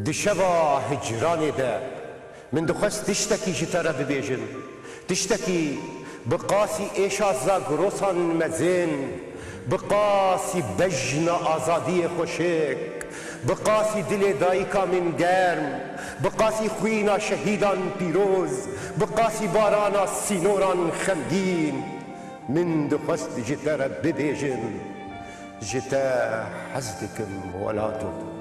دشبا هجراني دا من دخست تشتكي جتارا ببيجن تشتكي بقاسي ايشا زاغروسان مزين بقاسي بجنا آزادي خوشك بقاسي دل دايكا من گرم بقاسي خوينا شهيدان بيروز بقاسي بارانا سينوران خمگين من دخست جتارا ببيجن جتا حزدكم ولاتو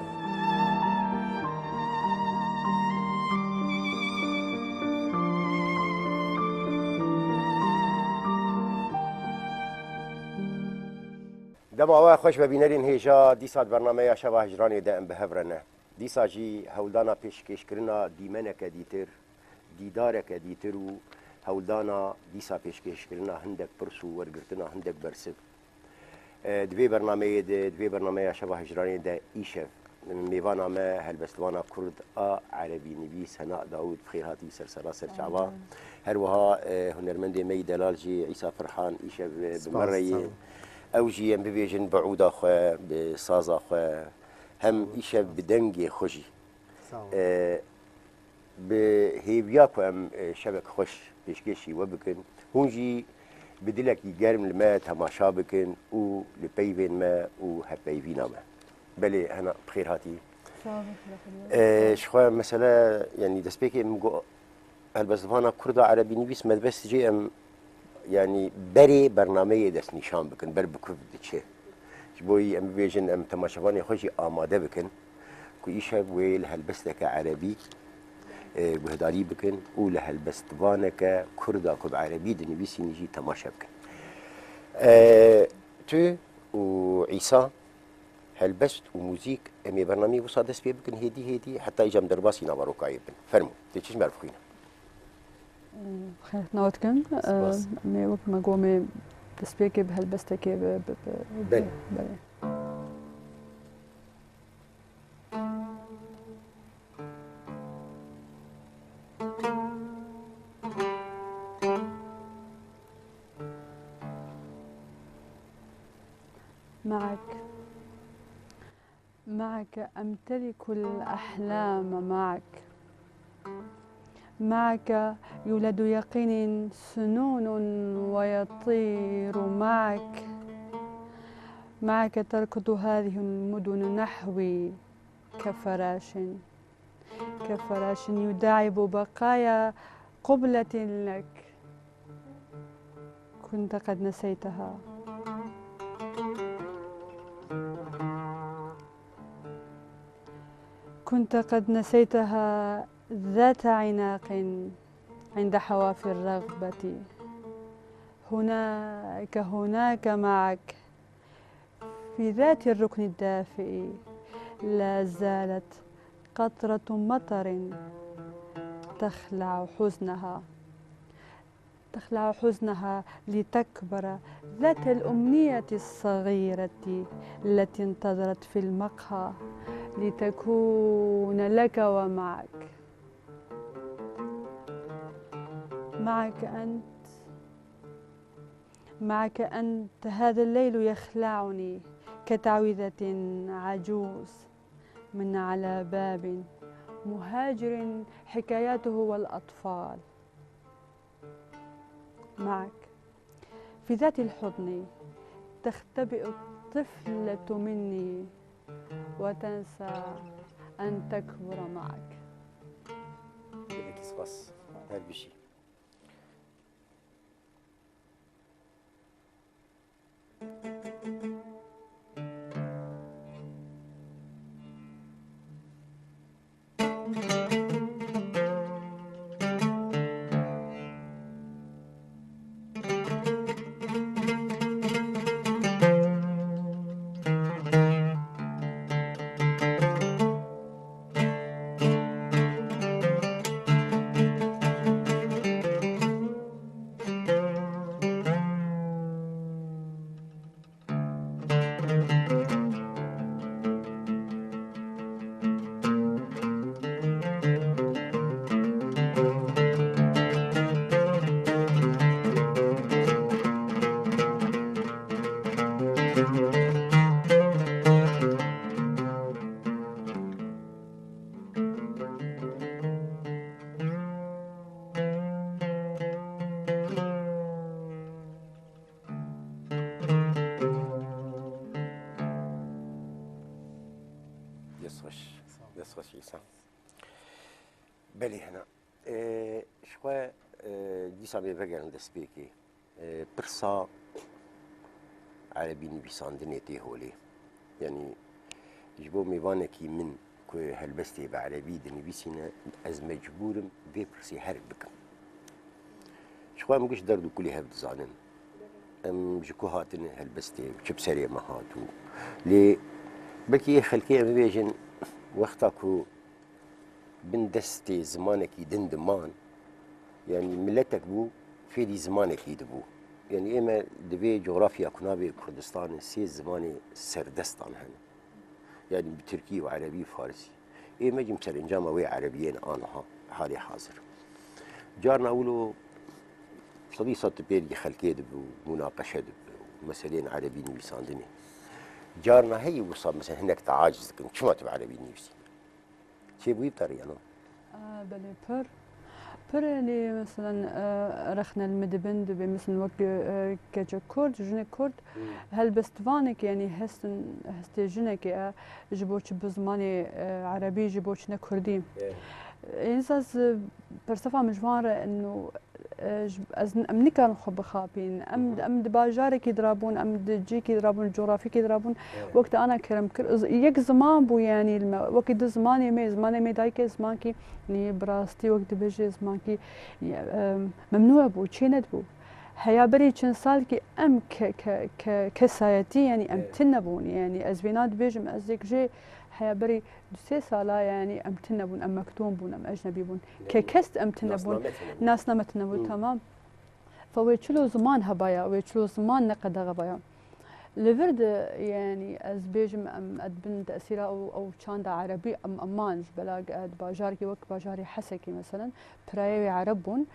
دم آواه خوش ببینرین هیجا دیسات برنامه شبه هجرانی دائم به هفرنه دیسا جی هولدانا پیشکش کرنا دیمنک دیتر دیدارک دیتر و هولدانا دیسا پیشکش کرنا هندک پرسو ورگرتنا هندک برسد دوی برنامه شبه هجرانی دا ایشف میوانا ما هلبستوانا کرد عربی نویس هناء داود بخیر هاتی سرسرا سرچعبا هر وها هنرمند می دلال جی عیسی فرحان ایشف بمره اوجي ام ببيجن بعود اخويا بصاز اخويا هم ايشه بدنجي خوشي بهيبياكو ام شبك خوش بيشكيشي وبكن هونجي بدلك يجرم الماء تماشا بكن و لبيفين ما و هبيفينا ما بلي هنا بخير هاتي شخويا مثلا يعني دسبيكي مقو هالبزفانا كردا عربي نبيس مدبس جي ام يعني بري برنامه دست نشان بکن بر بکوب دچه بوی ام بیجن ام تماشاوانی خوشی آماده بکن که ایشه بوی لهالبستك عربی بهداری بکن و لهالبستوانك کردا کب عربی دنبیسی نجی تماشا بکن تو و عیسی هالبست و موزیک امی برنامه وصا دست بی بکن هدی حتى اجام درباسی نوارو کایی بن فرمو تیچش مرفخینا خير نوتكن مي وقت ما قومي تسبيكي بهالبستكي بلي معك أمتلك الأحلام معك يولد يقين سنون ويطير معك تركض هذه المدن نحوي كفراش يداعب بقايا قبلة لك كنت قد نسيتها ذات عناق عند حواف الرغبة هناك معك في ذات الركن الدافئ لا زالت قطرة مطر تخلع حزنها لتكبر ذات الأمنية الصغيرة التي انتظرت في المقهى لتكون لك ومعك معك أنت هذا الليل يخلعني كتعويذة عجوز من على باب مهاجر حكاياته والأطفال معك في ذات الحضن تختبئ الطفلة مني وتنسى أن تكبر معك دست خوش عیسی بله هنا شخوا دیسا بگرن دست بیکی برسا عربی نویساندنی تی هولی یعنی جبو میوانه کی من که هلبستی به عربی دنویسینه از مجبورم بپرسی هر بکم شخوا مگش دردو کلی هفت زانن ام جکو هاتن هلبستی چه بسری ما هاتو لی بلکی خلکی ام بیجن وقتا کو بن دستی زمانکی دندمان يعني ملتك بو في زمانك يدبو يعني إما دبي جغرافيا كنابي كردستان سي زماني سردستان هن يعني بتركي وعربي فارسي إما جم سرنجام وي عربيين آنها حالي حاضر جارنا أولو صدي صوت بيرجي خلقي دبو مناقشة دبو مسألين عربي نويساندني جارنا هي وصاب مثلا هناك تعاجز كنت شو ما تبع عربي نويسي شي بوي بطريقة بله پر اللي مثلا رخنا المدبند بمثل وقت كجا كرد جنة كرد هل بستوانك يعني هستي جنة جبوش بزماني عربي جبوش كردي إنساس برصفة مجوارة إنه أم نكان خب خابين أم دباجارك يضربون أم دجيك يضربون الجغرافيك يضربون وقت أنا كرم يك زمان بو يعني وقت زماني مي دايك زمانكي يعني براستي وقت بيجي زمانكي ممنوع بو تشيند بو هيا بري چند سال كي أم كسايتي يعني أم تنبون يعني أزبينات بيجم أزيك جي هيا بري 2 سالا يعني أم تنبون أم مكتوم بون أم أجنبي بون ككست أم تنبون ناس نمتنبون تمام فويتشلو زمان هبايا ويتشلو زمان نقد غبايا لفرد يعني از بيجم ام ادبن تاثيرا او شاندا عربي ام امانج بلاق اد باجاركي وك باجاري حسكي مثلا برايوي عربون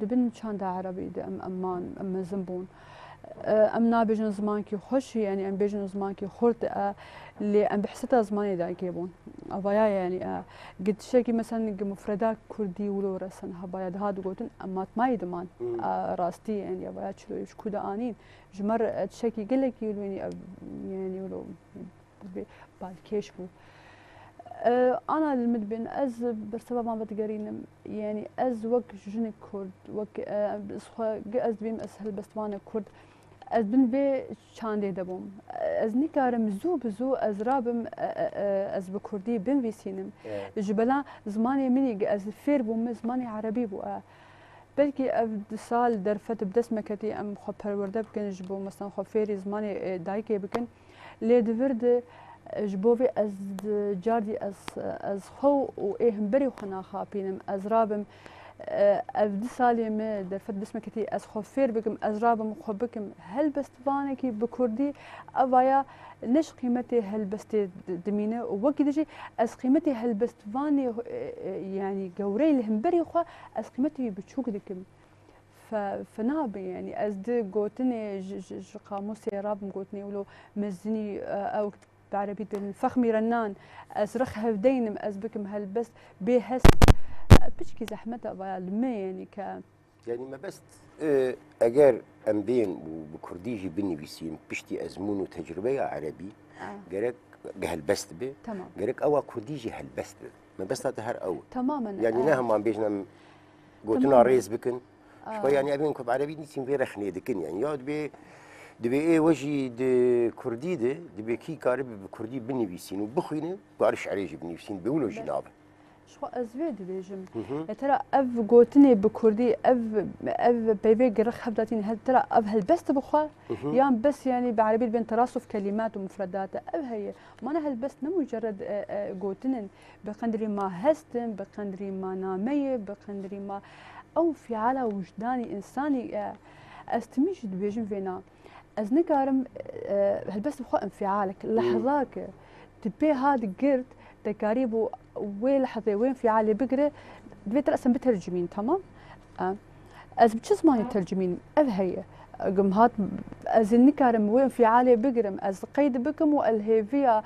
دبن شاندا عربي ام امان ام زنبون ام نابجن زمانكي خوش يعني ام بيجن زمانكي خورت اللي ام بحسيتها زماني دايكيبون ابايا يعني قد شيكي مثلا مفردات كردي ولو رسن هبايا هاد قوتن اما ما يدمان راستي يعني ابايا تشلو يش كودا انين جمر تشكي قال لك يعني ولو بالكيش بو انا المدبن از بسبب ما بتقرين يعني از وك جن كرد وك از بيم اسهل بس وانا كرد از بن بي چاندي دبوم از نكارم زو بزو از رابم از بكردي بن بيسينم جبلا زماني مني از فير بوم زماني عربي بو بلكي اب سال درفت بدس مكتي ام خو پرورده بكن جبو مثلا خو فيري زماني دايكي بكن لي دفرد جبوفي از جاردي از خو و اهم بري خنا خابينم از رابم اب سالي ما درفت بدس مكتي از خو فير بكم از رابم خو بكم هل بستوانكي بكردي افايا نش قيمتي هل بست دمينه وكي دجي از قيمتي هل بستواني يعني قوري الهمبري خو از قيمتي بتشوك دكم فنابي يعني از دي قوتني قاموسي راب قوتني ولو مزني او بعربي الفخمي رنان از رخ هفدينم از بكم هل بس بهس بشكي زحمتها بالما يعني يعني ما بس اجر ام بين وبكرديجي بنويسين بشتي ازمون وتجربه عربي جرك هلبست به تمام جرك او كرديجي هلبست به ما بس هر او تماما يعني نهم عم بيجنا قلتنا ريز بكن شوي يعني ابين كب عربي نسيم في رخني دكن يعني يا دبي ايه وجي د كردي دبي كي قارب بكردي بنويسين وبخينه بعرش عريجي بنويسين بيقولوا جنابه شو أزويد بيجم ترى أف قوتني بكردي أف بيبي قرخ هبداتين هل ترى أف هل بس بخوا يام بس يعني بعربي بين تراصف كلمات ومفردات أف هي ما أنا هل بس مجرد قوتنن بقدر ما هستن بقدر ما نامية بقدر ما أو في على وجداني إنساني استميش بيجم فينا از نكارم هل بس بخوا انفعالك لحظاك تبي هاد قرد تكاريبو وين لحظه وين في عالي بقرا دبيت راسا بترجمين تمام از بتشز ماني ترجمين هي قمهات از نكارم وين في عالي بقرم از قيد بكم والهيفيا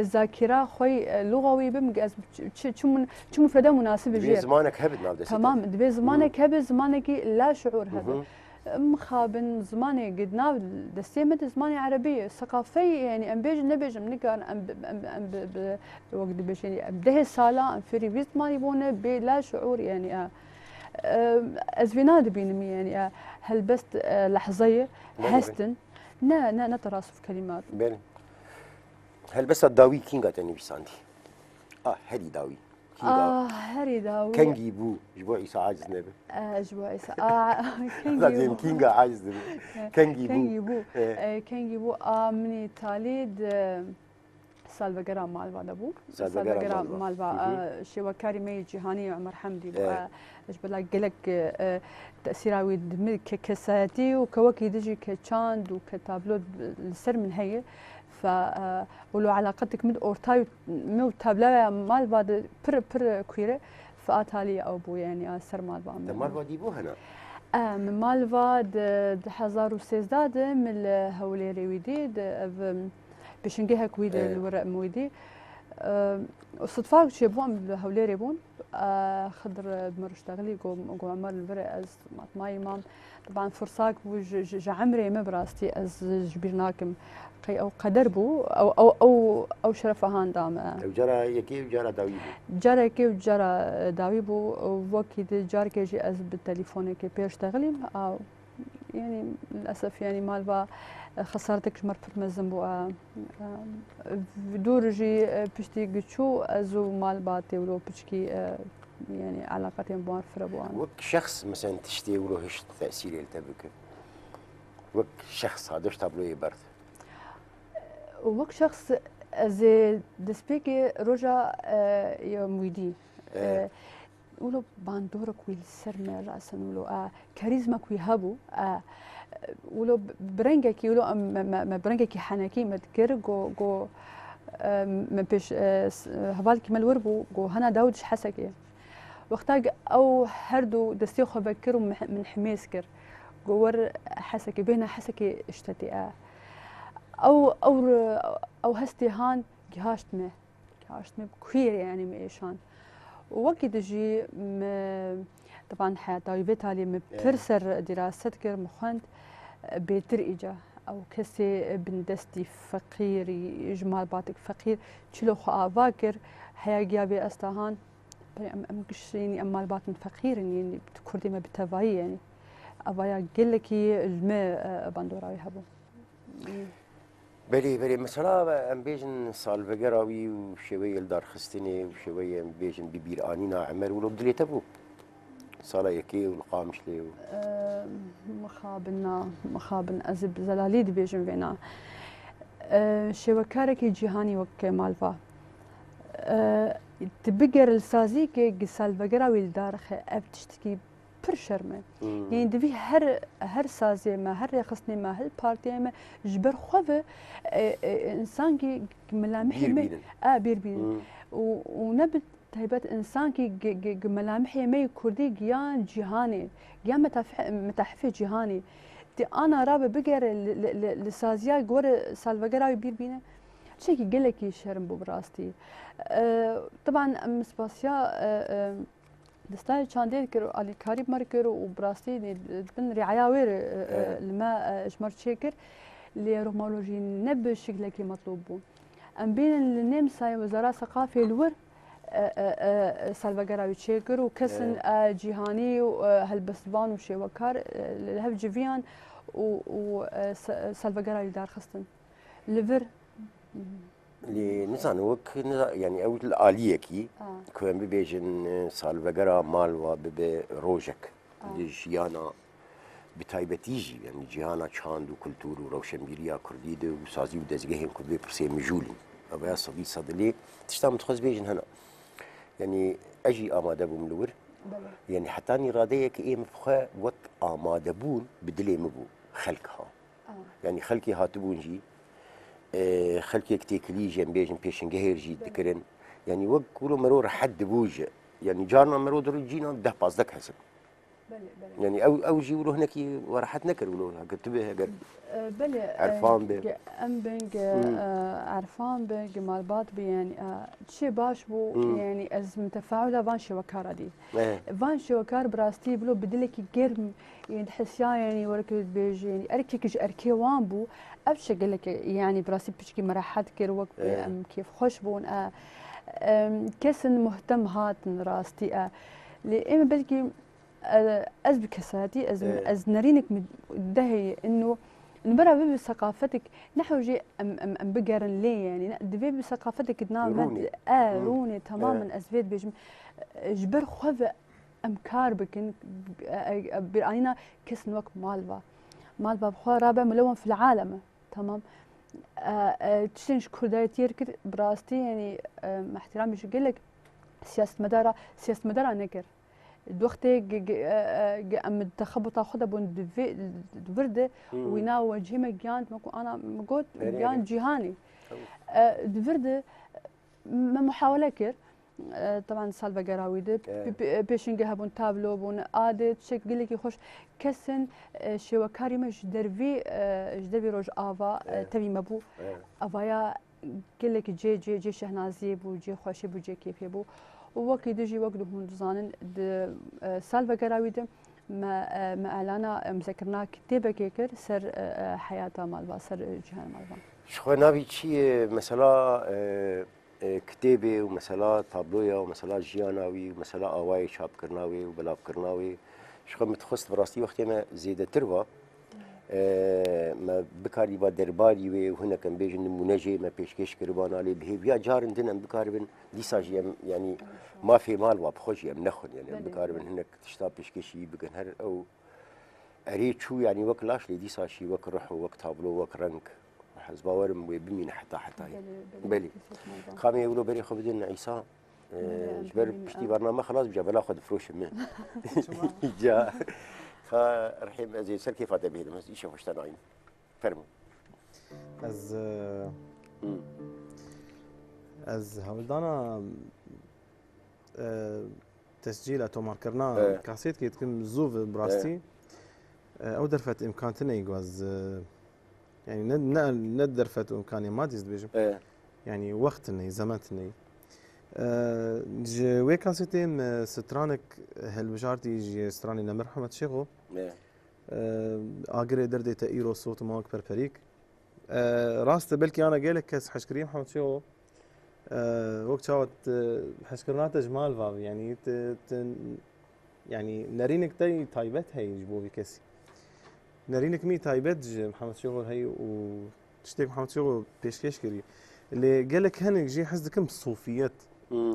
ذاكره خوي لغوي بم از شو مفرده مناسب جي زمانك هبد نابد تمام دبي زمانك هبد زمانك لا شعور هذا مخابن زماني قدنا دستيمة زماني عربية ثقافية يعني ام بيج نبيج ام نكار ام وقت بيش يعني ام ده سالا ام فري بيت ماني بونه بلا شعور يعني ازفيناد بينمي يعني هل بس لحظية حستن نا تراصف كلمات بله هل بس الداوي كينغا تاني بيساندي هري داوي كينغا هري داوي كان جيبو جبوا عيسى عاجز نبي جبوا عيسى لازم كينغا عاجز نبي كان جيبو كان جيبو مني تاليد سالفقرا مالفا دبو سالفقرا مالفا شوكاري مي جهاني عمر حمدي اجبلا قلك تاثيراوي كساتي وكوكي دجي كتشاند وكتابلو السر من هي ف ولو علاقتك مد اورتاي مو تابلا مالفا بر كويره فاتالي او بو يعني سر مالفا مالفا دي بو هنا من مالفا د 2016 من هوليري ويدي بشنجيها كويد الورق مويدي صدفة شي بوم هوليري بون خضر بمرشتغلي جو عمر الورق از ماي مام طبعا فرصاك وج عمري ما براستي از جبرناكم قي او قدر بو او شرف هان دام جرى يكي وجرى داوي بو جرى يكي وجرى داوي بو وقت جار كيجي از بالتليفون كي بيشتغلي يعني للاسف يعني مالفا خسارتك مرت مزن بو دورجي بشتي قشو ازو مال باتي ولو بشكي يعني علاقتين بوان فربوان وك شخص مثلا تشتي ولو هش تأثير يلتبك وك شخص هذاش تابلو برد وك شخص زي دسبيكي رجع يا مويدي ولو باندورك ويلسرمه راسا ولو كاريزما كوي هابو ولو برنجكي ولو ما برنجكي حناكي ما تكر جو ما بيش هبالكي مال وربو جو هنا داودش حسكي وقتاج او هردو دستي خو بكر من حميسكر جو ور حسكي بينا حسكي اشتتي او هستي هان جهاشتمه كوير يعني ميشان وقت دجي طبعا حياتي بيتالي مبرسر دراستكر مخند بيتر إجا أو كسي بندستي فقيري إجمال باتك فقير تشلو خو أفاكر حيا جابي أستهان أم قشيني أمال باتن فقير يعني كردي ما بتفاي يعني أفايا قلكي الماء باندوراوي هبو بلي مثلا ام بيجن سالفقراوي وشويه الدار خستني وشويه ام بيجن ببير انينا عمر ولو بدلي تبو صاله يكي والقامش لي مخابن ازب زلاليد بيجن فينا شوكارك جيهاني وك مالفا تبقر السازيك سالفقراوي الدار ابتشتكي پر شرمه يعني دبي هر سازي ما هر يخصني ما هل بارتي ما جبر خوفه انسان كي ملامح بير بين ونبت هيبات انسان كي ملامح يمي كردي جيان جهاني جيان متاحف جهاني تي انا رابه بقر لسازيا جور سالفقراوي بير بينه شيء قال لك شرم ببراستي طبعا مسباسيا دستای چندی کرد علی کاری مرکر و براستی بن رعاية وير لما اجمر شكر لرومولوجي نب شكل كي مطلوب بون ام بين النمسا وزارة ثقافة الور سالفقراوي شكر وكسن جيهاني وهالبسبان وشيوكار لهف جيفيان وسالفقراوي دار خستن ليفر اللي نزان وك يعني أول الآلية كي كون ببيجن سالفقرا مالوا ببي روجك جيانا بتايبتيجي يعني جيانا شاند وكلتور وروشنبيريا كرديد وسازي ودزجهن كل برسي مجولين أبغى صديق صدلي تشتام تخز بيجن هنا يعني أجي آمادة بملور يعني حتى أني راديك إيه مفخا وك آمادة بون بدلي مبو خلقها يعني خلقي هاتبون جي خلقي كتيكلي جنبيجن بيشن جهير جي ذكرن يعني وقولوا مرور حد بوجه يعني جارنا مرور درو جينا ده باصدك حسب يعني او جيولو هناك وراحت نكر ولو كتبه هجر بله عرفان به ام بنج عرفان بنج مال بات يعني شي باش بو يعني از متفاعله فانشي وكار دي فانشي وكار براستي بلو بدلك جرم يعني تحسيا يعني ورك بيجي يعني اركيك اركي وان بو ابش قال لك يعني براستي بشكي مراحات كير وقت ام كيف خوش بون كسن مهتم هات راستي لإما بلكي از بكساتي از نرينك دهي انه نبرا بي بثقافتك نحو جي ام بقرن ليه يعني دبي بثقافتك نعم روني تماما ازفيد بيجم جبر خوذ ام كاربكن برأينا كسن وقت مالبا بخوا رابع ملون في العالم تمام تشتنش كرداية يركر براستي يعني مع احترامي شو قلك سياسة مدارة نكر دوختي ام تخبطا خدا بون دفرده وينا وجهي جاند مكو انا مقول جاند جيهاني دفرده ما محاوله كر طبعا سالفا قراويد بيشنج هبون تابلو بون ادت شك قلك يخش كسن شو كاريمه جدربي روج افا تبي مبو افايا قلك جي شهنازي بو جي خوشي بو جي كيف بو ووقت يجي وقت هون زانن سالفا قراويد ما اعلانا مذكرنا كتابه كيكر سر حياته مالبا سر جهان مالبا شخو نابي شي مثلا كتابه ومثلا تابلويا ومثلا جياناوي ومثلا اواي شاب كرناوي وبلاب كرناوي شخو متخصص براستي وقت ما زيد تربه ما بكاري با درباري وي وهنا كان بيجن مناجي ما بيشكش كربان علي بهيفيا جار عندنا بكاري بن ديساجي يعني ما في مال وبخوش يم نخن يعني بكاري بن هناك تشتا بيشكشي بكن هر او اريد شو يعني وقت لاش لي ديساجي وقت روح وقت تابلو وقت رنك حزب باورم وبمين حتى بلي خامي يقولوا بري خبدين عيسى جبر بشتي برنامج خلاص بجا بلا خد فروش من جا فرحيم زي سر كيف هذا بيه بس ايش وش تنايم فرمو از هولدانا تسجيل اتومار كرنا كاسيت كي تكون زوف براستي او درفت امكانتنا يجوز يعني ندرفت امكاني ما تيز بيجم يعني وقتنا زمانتنا جوي كاسيتين سترانك هالبجارتي جي ستراني نمرحمة شيخو اقري دردي تايرو صوت ماك بربريك راست بلكي انا قالك كاس حشكريم محمد شيخو وقت شاوت حشكرناته جمال فاب يعني يعني نارينك تاي تايبت هي جبوبي كاسي نارينك مي تايبت محمد شيخو هي وتشتيك محمد شيخو بيشكيش كري اللي قالك هنك جي حزدكم صوفيات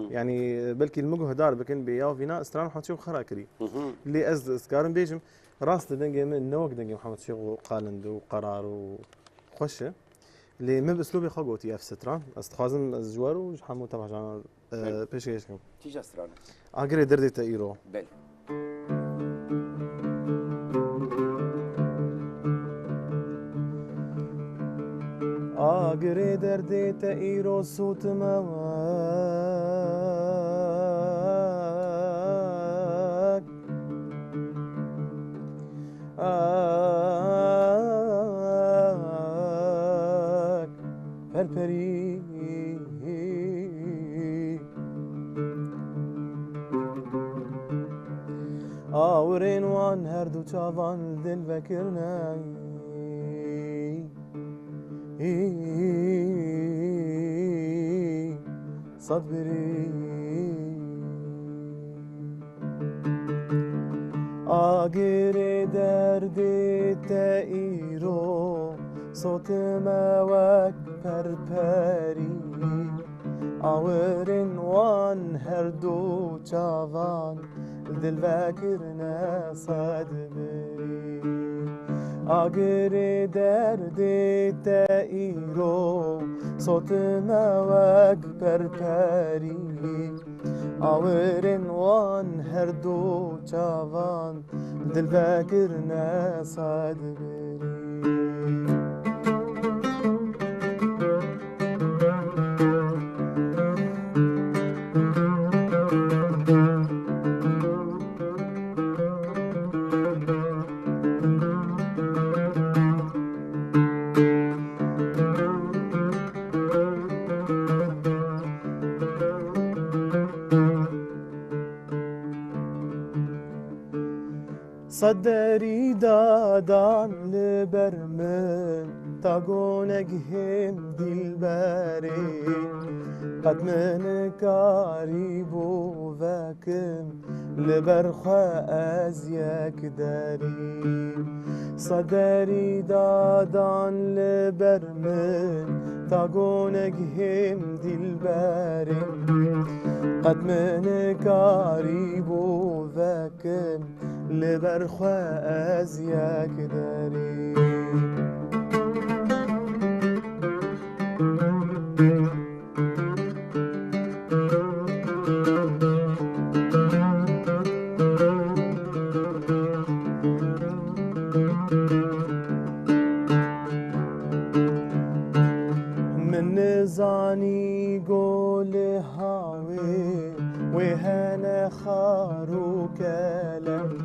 يعني بلكي المجو هدار بكن بياو فينا استران محمد شيخو خراكري اللي از اسكارن بيجم راس دنجي من نوك دنجي محمد شيخو قالند وقرار وخشه اللي ما باسلوبي خاقوتي اف ستران استخازن الزوار وحمو تبع جان بيشكيشكم تيجا استران اقري دردي تايرو بل اقري دردي تايرو صوت مواك پرپری آورین وان هر دو چاوان دل بکرنای صبري آگری دردی تایرو صوت موک پرپری آورین وان هر دو چاوان دل وکرنا صدبری آگری دردی تایرو صوت موک پرپری آورین وان هر دو چاوان دل وکرنا صدبری صدري دادان لبرمن تاقونك هم دلبري قد من قريب وفاكم لبرخوا أزيك داري صدري دادان لبرمن تاقونك هم دلبري قد من قريب وفاكم لبرخوا أزيك داري زاني قول هاوي وهنا خارو كلام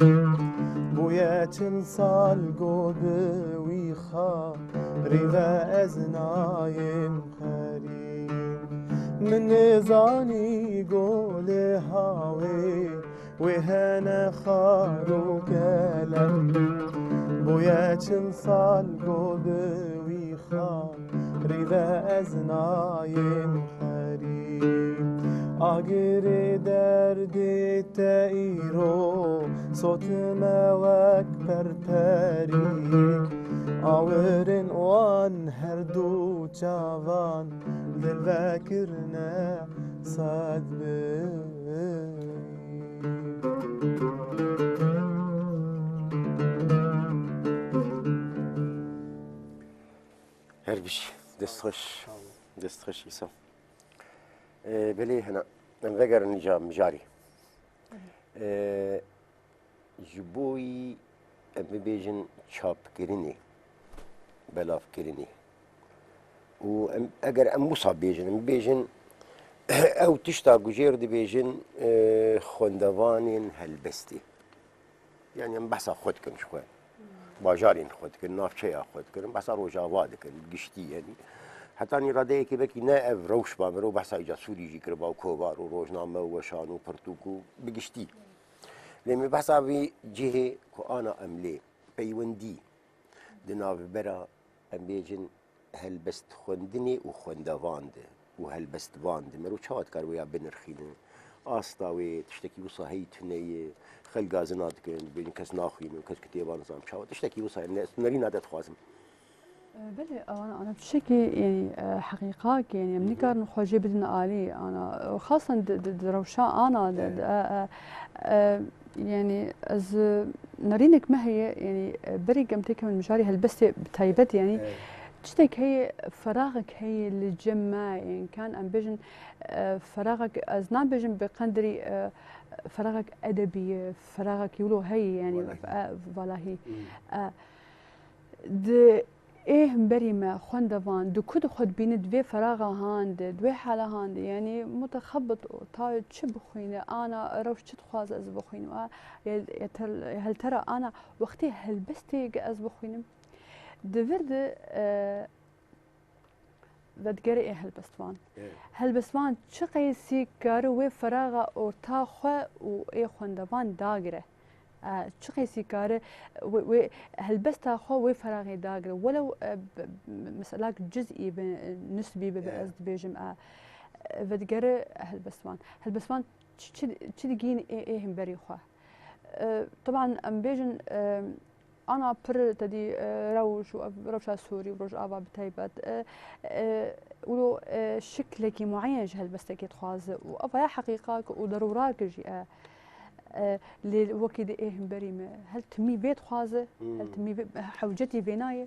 بويا تنصال قوب ويخا رضا أزنايم خريم من زاني قول هاوي وهنا خارو كلام بويا تنصال قوب ويخا رضا أزنايم خريم آقر درد تأيرو صوت مواك برپری آورن وان هر دو جوان دل وکرنا صد بی هر بشي دستخش يسا بلي هنا نفقر نجام جاري جبوي بيجن شاب كريني بلاف كريني و اگر ام مصاب بيجن او تشتا جير دي بيجن خوندوانين هلبستي يعني ام بحثا خود كن شوي باجارين خود كن نافشيا خود كن بحثا روجاوا دكن قشتي يعني حتى اني رادي كي بكي نائب روش بامرو بحثا اجا سوري جي كربا وكوبار وروجنامه وشان وبرتوكو بقشتي لما بحثا بي جهه كو انا املي بيوندي دناف برا ام بيجن هلبست خوندني وخوندواند وهلبست باند مرو چاوت كار ويا بنرخين آستاوي تشتكي وصا هي تني خلق ازنات كن بين كس ناخي من كس كتيبان نظام چاوت تشتكي وصا الناس نرينا دات خوازم بله انا بشكل يعني حقيقه يعني من كان خوجي بدنا الي انا خاصه روشا انا يعني از نرينك ما هي يعني بري قمتك من مشاري هلبستي بتايبت يعني تشتك هي فراغك هي اللي جمع يعني كان ام بيجن فراغك از نام بيجن بقندري فراغك ادبي فراغك يقولوا هي يعني والله د ايه مبري ما خوندوان دو كود خود بين دوي فراغه هاند دوي حاله هاند يعني متخبط تا تش بخوينه انا روش تخواز از بخوينه هل ترى انا وقتي هلبستي از بخوينه دفرد بدقري ايه هلبستوان هلبستوان چقيسي كارو وي فراغه او تا خو و ايه خوندوان داغره چقيسي كاره و هلبستا خو وي فراغي داغره ولو مسألة جزئي نسبي بأز بيجم بدقري هلبستوان تشدقين ايه مبري خو طبعا ام بيجن انا بر تدي روشا سوري وروج ابا بتايبت ولو شكلك معين هلبستك تخواز وابا حقيقه وضرورات جي لوكي دي ايه بريمه هل تمي بيت خوازه هل تمي حوجتي بينايه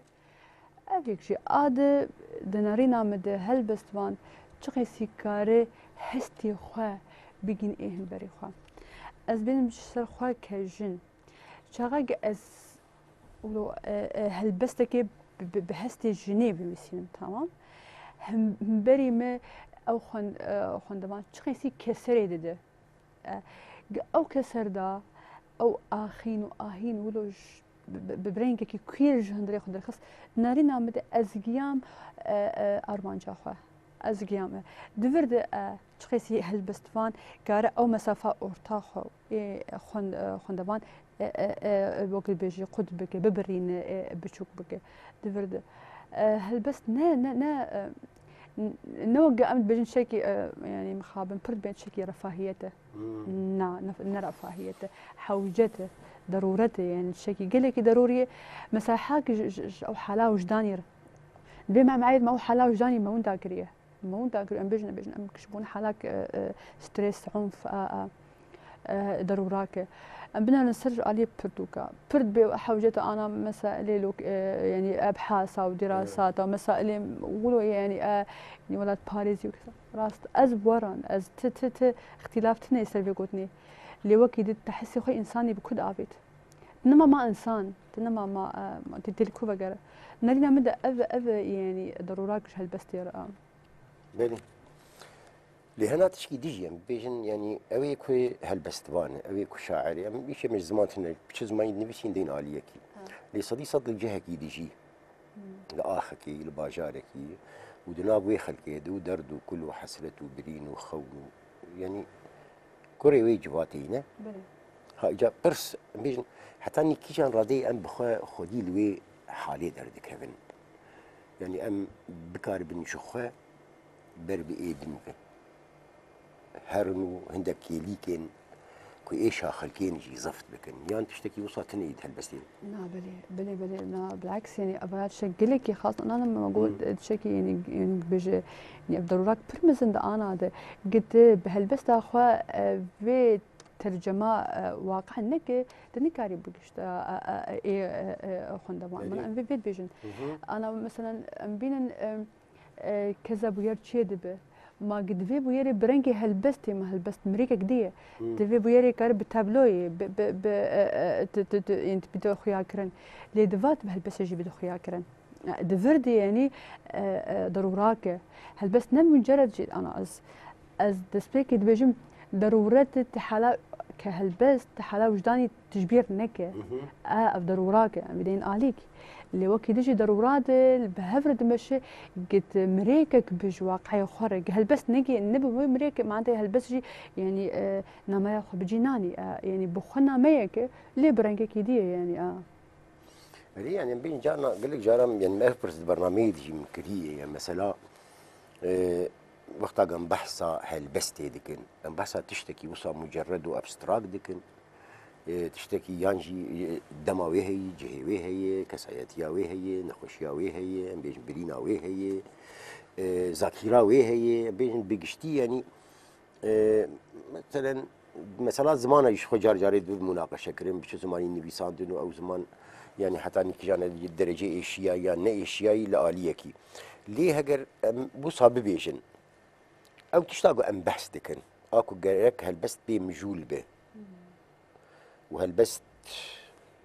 افيك شي اد دنارينا مد هلبستوان تشقي سيكاري هستي خو بيجين ايه بري خو از بين سر خو كجن شغاق از ولو هلبستك بهستي جنيب مسين تمام هم بريمه او خوندمان تشقي سي كسري دده او كسر دا او اخين واهين ولوج ببرينك كي كير جندري خدر خص نارينا مد ازقيام ارمانجا خو ازقيام دفرد تشخيسي هلبستفان كار او مسافه اورتا خو خوندبان وقت بيجي قد بك ببرين بشوك بك دفرد هل بس نا نوقع أمد بجن شيكي يعني مخابن برد بين شيكي رفاهيته نا رفاهيته حوجته ضرورته يعني شيكي قال لك ضروري مساحاك أو حلا وجداني بما معي ما هو حلا وجداني ما هو ذاكريه ما هو ذاكر أم بجن أم كشبون حلاك ستريس عنف ضروراك بدنا نسرج عليه بردوكا برد بحوجته انا مسائل لوك يعني ابحاث او دراسات او مسائل ولو يعني ولاد باريزي راست از وران از ت اختلاف تني سلبي قوتني اللي وكيد تحسي خو انساني بكل افيت انما ما انسان انما ما تدلكو بقرا نرينا مدى اذ يعني ضرورات هالبستير بله لهنا تشكي ديجي بيجن يعني اوي كوي هالبستوان اوي كو شاعر يعني مش مش زمانتنا مش زمان نبيشين دين عليكي لي صدي صد الجهه كي ديجي لاخكي لباجاركي ودناب ويخلكي دو درد وكل حسرة وبرين وخون يعني كوري وي جواتينا ها جا برس بيجن حتى اني كي جان رادي ام بخوا خدي لوي حالي دردك هبن يعني ام بكار بن شخوا بر بايدن هرنو هندك كيليكن كو ايش خلكين جي زفت بكن يعني تشتكي وصلت نيد هالبستين لا بلي لا بالعكس يعني ابغى شكلك خاصه انا لما اقول شكي يعني بيجي يعني بضرورات برمزن انا هذا قلت بهالبست اخو في ترجمه واقع انك تنكاري بقشت اي خندمان من في بيجن انا مثلا بين كذا بير تشيدبه ما قد في بويري برنجي هالبستي ما هالبست مريكا قديه تفي بويري كارب تابلوي انت بدو خويا كرن لي دفات بهالبست يجي بدو خويا كرن دفردي يعني ضروراك هالبست نم مجرد جيد انا از دسبيكي دبجم ضرورات تحلا كهالبست تحلا وجداني تجبير نكه ضروراك بدين عليك اللي وكي ديجي ضرورات بهفرد مشي قد مريكك بجواقعي خرج هالبس نجي نبي مريك معناتها هالبس جي يعني نما ياخذ بجناني يعني بخنا ميك ليه برنجك يدي يعني يعني بين جانا قال لك جارم يعني ما فرص برنامج مكريه يعني مثلا وقتها قام بحثا هالبستي دكن قام بحثا تشتكي وصا مجرد وابستراك دكن تشتكي يانجي دموي هي جهوي هي كسايتياوي هي نخوشياوي هي بيجن بريناوي هي ذاكراوي هي بيجن بيجشتي يعني مثلا زمان ايش خو جار جاري دو مناقشه كريم بشو زمان نويساندن او زمان يعني حتى انك جانا الدرجه ايشيا يا نا ايشيا لاليكي ليه هجر بو صاب بيجن او تشتاقوا ام بحث دكن اكو جارك هالبست بي مجول به وهالبست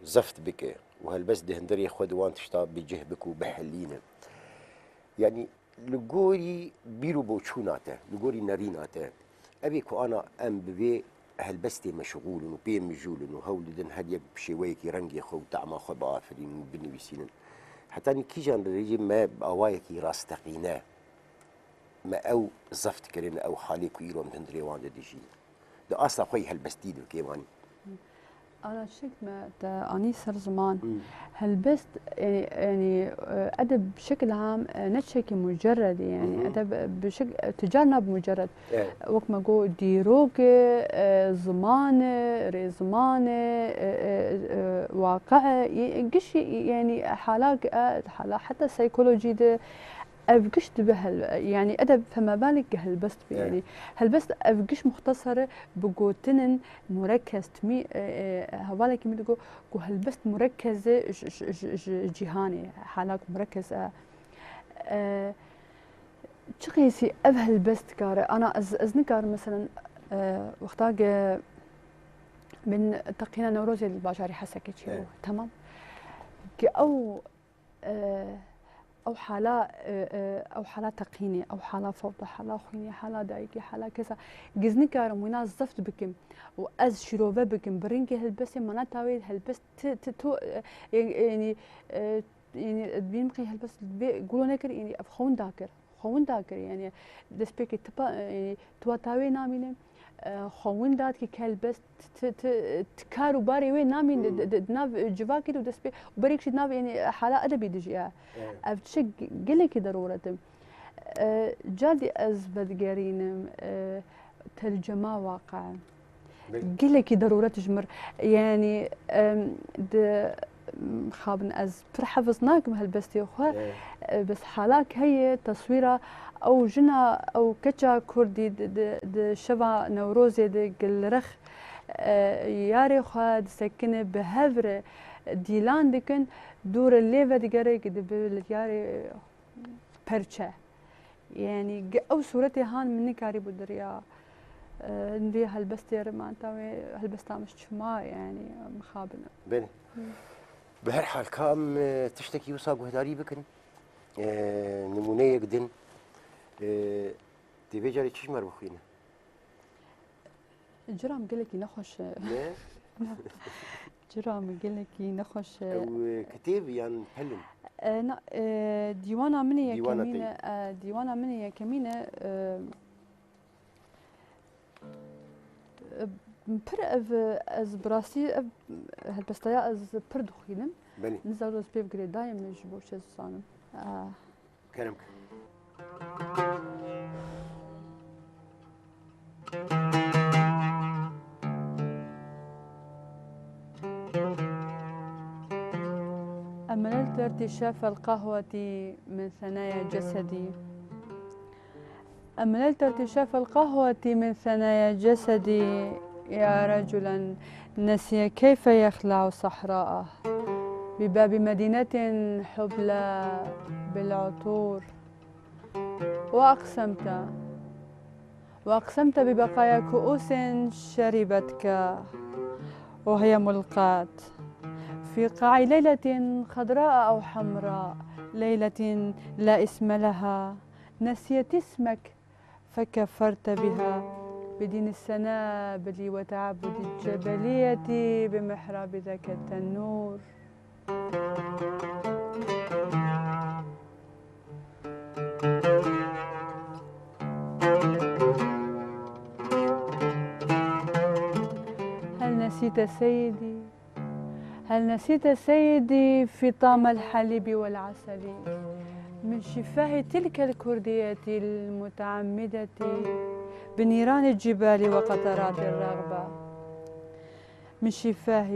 زفت بك وهالبست دهندري خدوان تشتا بجه بك وبحلينا يعني لقوري بيرو بوشوناته لقوري ناريناته ابيكو انا ام ببي هالبستي مشغول وبي مجول وهولدن هديك بشويكي رنجي خو تعما خو بافرين بنويسين حتى اني كي جان ريجي ما باوايكي راستقينا ما او زفت كرينا او خاليكو يروم دهندري وان ديجي ده اصلا خوي هالبستي دو كيواني أنا شفت ما أني صار زمان هالبست يعني أدب بشكل عام نتشكي مجرد يعني أدب بشكل تجارنا بمجرد وقت ما أقول ديروك زمان ري زمان واقع قش يعني حالات حتى سيكولوجي ده أفقشت يعني أدب فما بالك هالبست يعني هالبست أفقش مختصرة بقوتن مركز تمي هوالك يمدقو هالبست مركزة جهاني حالك مركز تشقيسي أب هالبست كار أنا أزنكار مثلا وقتاق من تقينا نوروزي الباشاري حسكي تمام أو حالة تقيني أو حالة فوضى حالة خويني حالة دايكي حالة كذا جزني كارم ويناس زفت بكم وأز شروبة بكم برينكي هالبس ما نتاوي هالبس تو يعني بينقي هالبس يقولوا نكر يعني خون داكر يعني دسبيكي تبا يعني تواتاوي نامينه خوين داد كي كلبس تكارو باري وين نامين ناف جواكي ودسبي وبريك شي ناف يعني حالا ادبي دجيا افتشك قلك ضروره جادي از بدقرينم ترجمه واقع قلك ضروره تجمر يعني خابن از پر حفظناكم هالبستي اخوة بس حالاك هي تصويره او جنا او كتشا كردي د شبا نوروزي د قلرخ ياري خوا سكنه بهفر ديلان دكن دور الليفه دقري قد بالياري برشا يعني او صورتي هان مني كاري بدريا ندي هالبستي رمانتا هالبستا مش شما يعني مخابنه بني بهر حال كام تشتكي وصاق وهداري بكن نمونه يقدن تبي جاري تشمر بخينا جرام قلكي نخش جرام قلكي نخش كتاب يعني حلم ديوانا مني كمينة ديوانا مني كمينة پر از براسي هالبستايا از پر دخيلم نزل از بيف قري دايم جبوش صانم كرمك أمللت ارتشاف القهوة من ثنايا جسدي أمللت ارتشاف القهوة من ثنايا جسدي يا رجلا نسي كيف يخلع صحراءه بباب مدينة حبلى بالعطور وأقسمت ببقايا كؤوس شربتك وهي ملقاة في قاع ليلة خضراء أو حمراء ليلة لا اسم لها نسيت اسمك فكفرت بها بدين السنابل وتعبد الجبلية بمحراب ذاك التنور هل نسيت سيدي في طعم الحليب والعسل من شفاه تلك الكردية المتعمدة بنيران الجبال وقطرات الرغبة من شفاه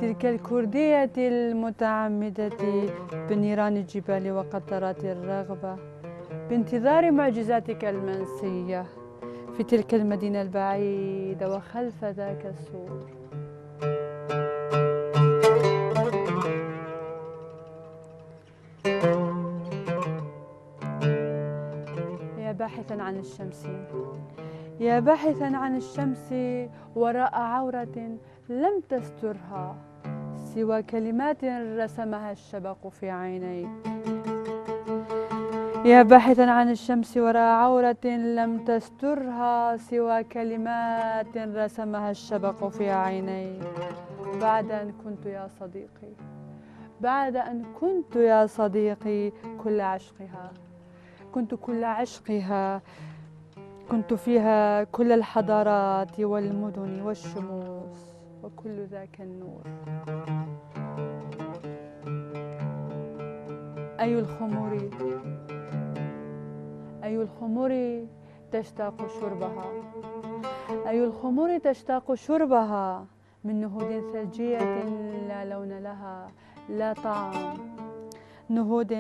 تلك الكردية المتعمدة بنيران الجبال وقطرات الرغبة بانتظار معجزاتك المنسية في تلك المدينة البعيدة وخلف ذاك السور باحثا عن الشمس يا باحثا عن الشمس وراء عورة لم تسترها سوى كلمات رسمها الشبق في عينيك يا باحثا عن الشمس وراء عورة لم تسترها سوى كلمات رسمها الشبق في عينيك بعد أن كنت يا صديقي بعد أن كنت يا صديقي كل عشقها كنت كل عشقها كنت فيها كل الحضارات والمدن والشموس وكل ذاك النور أي الخمور تشتاق شربها أي الخمور تشتاق شربها من نهود ثلجية لا لون لها لا طعم نهود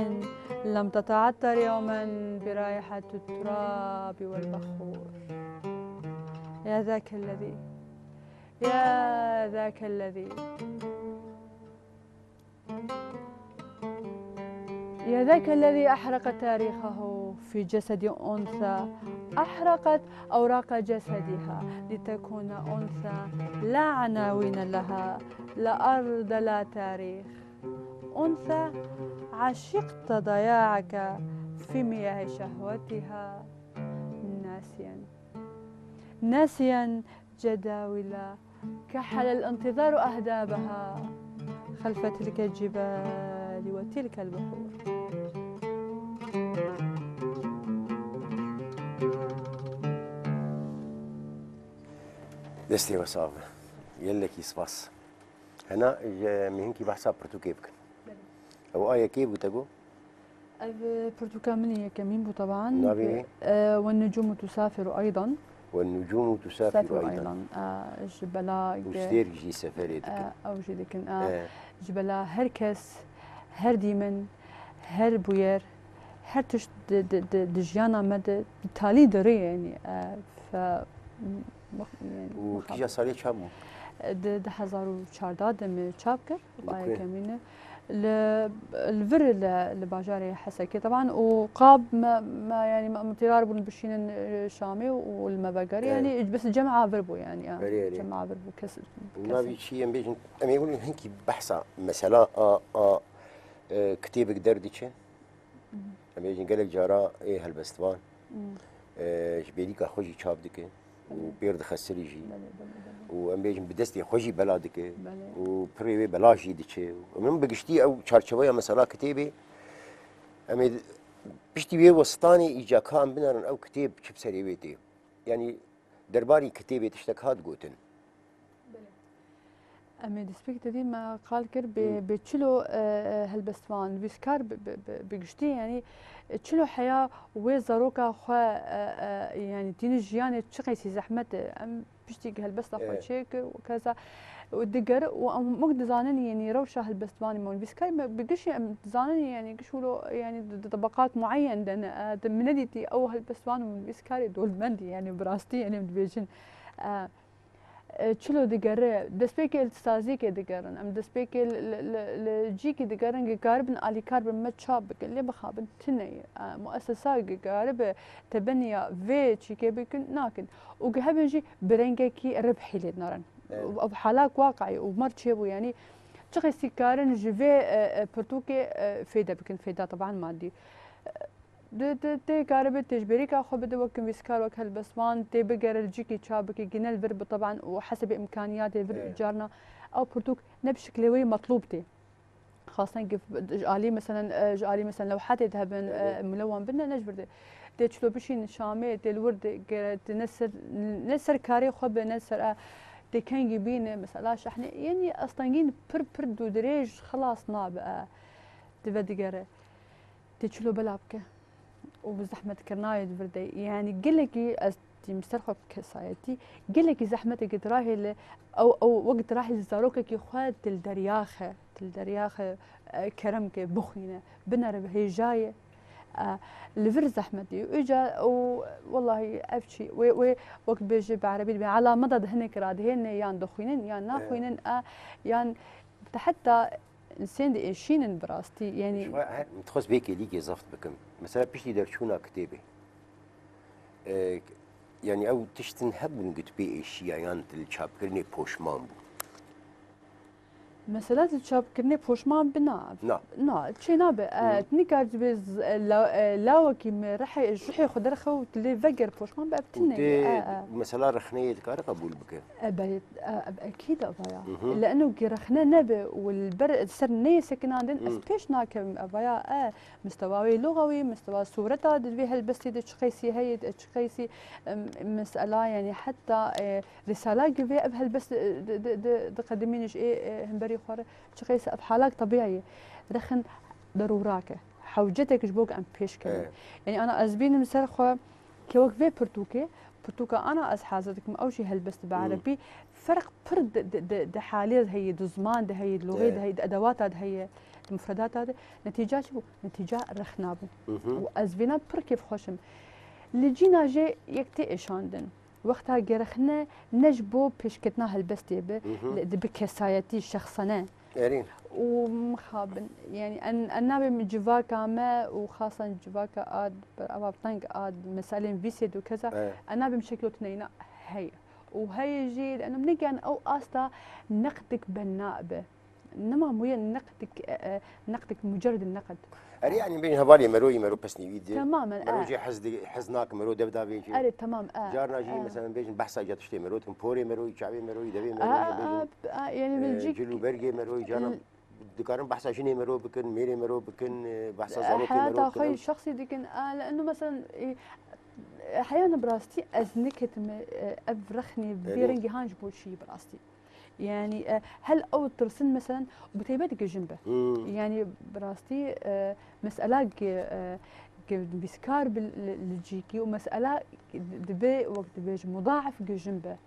لم تتعطر يوما برائحة التراب والبخور يا ذاك الذي يا ذاك الذي يا ذاك الذي أحرق تاريخه في جسد أنثى أحرقت أوراق جسدها لتكون أنثى لا عناوين لها لا أرض لا تاريخ أنثى عشقت ضياعك في مياه شهوتها ناسيا جداول كحل الانتظار أهدابها خلف تلك الجبال وتلك البحور دستي وصافة يلك يسباس هنا مهنكي بحساب برتو بكن أو آية كيف بتقو برتقال مني كمين طبعا نبي والنجوم تسافر أيضا والنجوم تسافر أيضا جبلا وشتير جي سفري أو جي لكن جبلا هركس هر ديمن هر بوير هر تش دجيانا مد تالي دري يعني ف يعني وكيجا صاري شامو ده 2014 دم تشابكر باي كمينه الفر اللي باجاري حسكي طبعا وقاب ما يعني ما تيار بشين شامي والمبقري يعني بس جمعه بربو يعني جمعه بربو كسر ما في شيء بيجن أما يقولون هنكي بحثا مثلا كتابك دردشة أما يجن قالك جارا إيه هالبستوان جبيليكا خوجي تشاب دكي وبيرد خسري جي وام بيجن بدستي خوجي بلا دكي وبريوي بلا جي دكي ومن بقشتي او چارچوبه مثلا كتابي ام بشتي بي وسطاني ايجا كان بنرن او كتاب چب سريويتي يعني درباري كتابي تشتك هاد قوتن أمي دسبيك دي ما قال كر بتشلو هالبستوان بيسكار بقشتي يعني تشلو حياة وزاروكا خا يعني تين جياني تشقيسي زحمة أم بشتي هالبست أخو شيكر وكذا والدقر ومقد زانني يعني روشة هالبستواني مون بيسكار بقشي زانني يعني قشولو يعني طبقات معين دنا منديتي أو هالبستوان من بيسكاري دول مندي يعني براستي يعني بيجن چلو دیگره دسپیک التسازی که دیگرن ام دسپیک الجی که دیگرن قاربن علی کاربن ما تشاب اللي بخابن تني مؤسسات قارب تبني في شي كي بيكون ناكن وقهبنجي برنجي كي ربحي لنرن وبحالاك واقعي ومرتشيبو يعني تشخي سيكارن جيفي برتوكي فيدا بكن فيدا طبعا مادي تي كاربة تجبري كأخو بده وكم بيسكار وك هالبسوان تي بقر الجيكي تشابكي جنا الفرب طبعا وحسب إمكانيات الفرب جارنا أو برتوك نبشكل وي مطلوبتي خاصة كيف جالي مثلا لو حتى ذهبن ملون بنا نجبر تي تشلو بشين شامي تي الورد نسر كاري خب نسر تي كان جيبين مثلا شحن يعني أصلا بر دو دريج خلاص ناب تبدي قرة تي تشلو بلابكه وبزحمة كرناية بردي يعني قلكي أستي مسترخب كسايتي قلكي زحمتك تراهي أو وقت راهي زاروكك خوات الدرياخة كرمك بخينة بنر هي جاية لفر زحمتي وإجا والله أفشي وقت بيجي بعربي على مدد هنك رادهن يان دخينن يان ناخينن يان حتى إنسان دي إيشين براستي يعني متخص بيكي ليكي زفت بكم مثلا بيشتي درشونا كتابي يعني او تشتن هبون قد بي إيشيا يعني تلشاب كرني بوشمان بو مثلا تشاب كرني بوشمان بنا نا تشي نابه تنيكار بز لاوكي رحي خضر خو تلي فجر بوشمان بابتني مثلا رخنيه كار قبول بك اكيد ابايا لانه رخنا نبي والبر سرنيه سكن عندنا اسبيش ناكم ابايا مستوى لغوي مستوى صورتها دبي هالبس تشخيسي هي تشخيسي مساله يعني حتى رساله جوي بهالبس تقدمينش ايه همبري خور تشخيس بحالك طبيعي رخن ضروراك حوجتك جبوك ام بيش كمان يعني انا ازبين مسرخه كيوك في برتوكا انا حازتك او شيء هلبست بعربي فرق برد حاليا هي دزمان ده هي اللغه ده هي ادوات هي المفردات هذه نتيجه شو نتيجه رخنابو وازبينا بركيف خوشم اللي جينا جي يكتي ايشاندن وقتها جرخنا نجبو بيشكتنا هالبستي بكسايتي شخصنا ومخابن يعني أنا من جواكا ما وخاصة جواكا آد برابطنك آد مسألة فيسيد وكذا أنا بمشكله تنينا هي وهي جي لأنه بنجي أو أصلا نقدك بالنائبة إنما مو نقدك مجرد النقد أري يعني بين هبالي مرو بس نيجي تماما مرو جي حزناك مرو دبدا بيجي أري تمام جارنا جي مثلا بيجن بحث جات تشتي مرو تمبوري مرو يشعبي مرو يدبي مرو يعني بالجيك جلو برجي مرو جانا دكارن بحث شنو مرو بكن ميري مرو بكن بحث زاروكي مرو حياته أخوي الشخصي ديكن لأنه مثلا حيانا براستي از نكتم افرخني بيرنجي هانج بولشي براستي يعني هل او ترسن مثلا وبتيبات جنبه يعني براستي مساله بسكار بالجيكي ومساله دبي وقت بيج مضاعف جنبه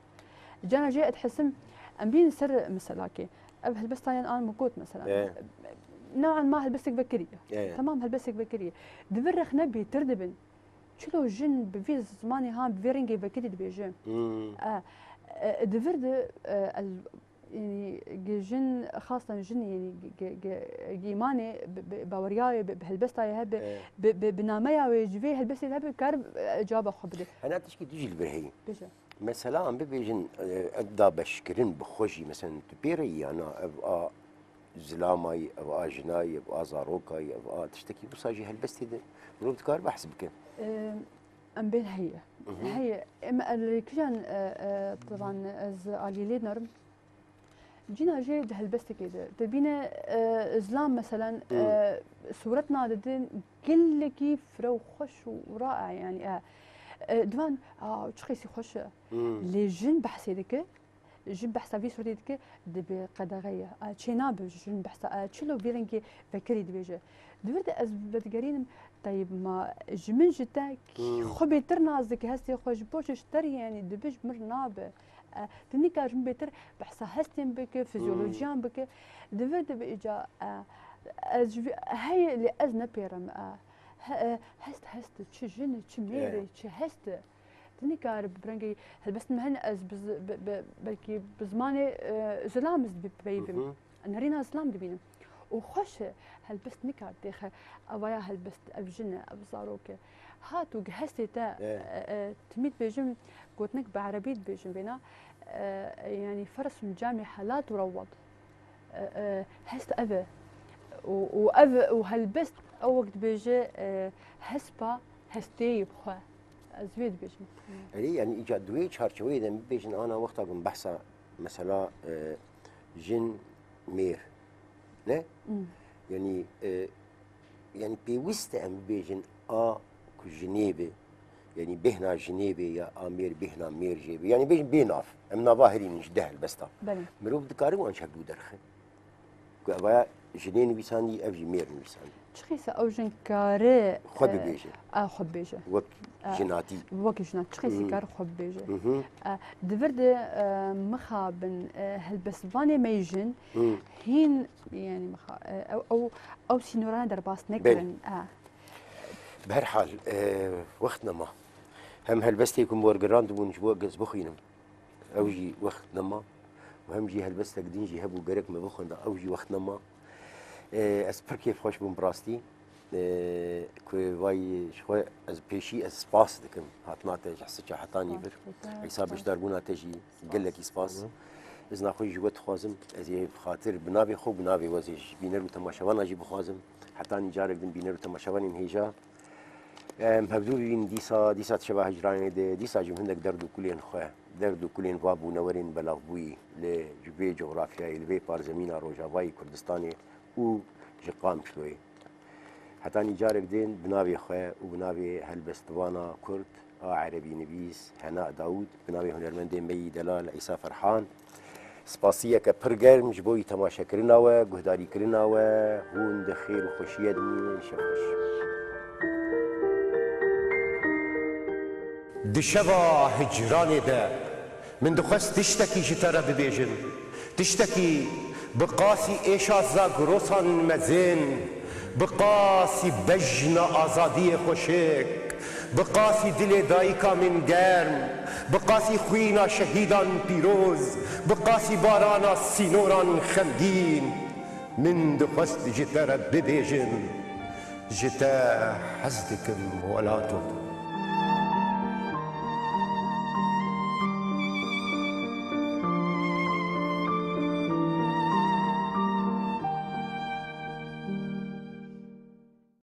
جانا جاء تحسم ام بين سر مسالاكي هلبس طايان انا مقوت مثلا نوعا ما هلبسك بكريه تمام هلبسك بكريه دبرخ نبي تردبن شلو جن بفيز زماني هام بفيرنجي بكري دبيجي دفرد يعني جن خاصة جن يعني جيماني باورياي بهلبستاي هب بناميا ويجفي هلبستي هب كارب جابه خبري أنا تشكي تجي البرهي بيجي مثلا عم بيجن أقدا بشكرن بخوجي مثلا تبيري أنا أبقى زلاماي أبقى جناي أبقى زاروكاي أبقى تشتكي بصاجي هلبستي ده مروب كار بحسبك ام بين هي اما اللي كان طبعا از علي نرم جينا جيد هلبست كده تبينا زلام مثلا صورتنا ددين كل كيف رو خوش ورائع يعني دوان تشخيصي خوش لي جن بحسي دك جن بحسا في صورتي دك دبي قدغيه تشيناب جن بحسا تشلو بيرنكي فكري دبيجه دورد از بدقرين طيب ما جمن جتا خبي ترنازك هسي خوش بوش اشتري يعني دبيج مرنابه تني كاجم بيتر بحسا هستين بك فيزيولوجيان بك دورد بإجا هاي اللي أزنا بيرم هست تشي جن تشي ميري تشي هست تني كار برنجي هلبست مهن از بلكي بزماني زلامز بيبم نرينا زلام دبينم وخش هلبست نكار ديخه أوايا هلبست أبجنة أبزاروكه هاتو جهزتي تا تميت بيجم قلت لك بعربية بيجم بينا يعني فرس جامع حالات وروض هست أبا وأبا وهلبست أو وقت بيجي هسبا هستي بخوا أزويد بيجم يعني إيجاد دويج هارشوي ده بيجن أنا وقتها قم بحثا مثلا جن مير نه يعني يعني بيوست أم بيجن كجنيبه يعني بهنا جنيبه يا امير بهنا مير جيبه يعني بيجن بيناف ام نافاهرين جدهل بستا مروب دكاري وان شكلو درخه كابا جنين بيساني افجي مير بيساني تشخيص او جن كاري خب بيجي خب بيجي وك جناتي وك جنات تشخيص كار خب بيجي دفرد مخابن هالبسفاني ميجن هين يعني مخا او سينوران درباس نكرن بهر حال وقتنا ما هم هلبستي يكون بورجران دبون جبوا جز بخينم اوجي وقتنا ما وهم جي هلبستك دينجي هبو جرك ما بخنا اوجي وقتنا ما اسبر كيف خوش بون براستي كوي واي شوي از بيشي از سباس دكم هاتنا تاج حسيت حطاني بر حسابش داربونا تجي قال لك سباس إذا خوي جوات خوازم أزي خاطر بنابي خو بنابي وزيج بينرو تماشوان أجي بخوازم حتى نجارك بين بينرو تماشوان هيجا هبدو بين ديسا تشبه هجراني ديسا جم هندك دردو كلين خواه دردو كلين وابو نورين بلاغبوي لجبي جغرافيا لبي بار زمينا روجافاي كردستاني و جقام شلوي حتى نجارك دين بنابي خواه وبنابي هلبستوانا كرد عربي نبيس هناء داود بنابي هنرمندي مي دلال عيسى فرحان سپاسیه که پرگرم جبوی تماشا کرنا و گهداری کرنا و هون دخیر و خوشیه دنی شفش دشوا هجرانی ده من دخست تشتکی جتره ببیجن تشتکی بقاسی ایشازا گروسان مزین بقاسی بجن آزادی خوشک بقاسی دل دایکا من گرم بقاسی خوینا شهیدان پیروز بقاسی بارانا سینوران خمگین من دخست جتره ببیجن جتا حزدکم ولاتو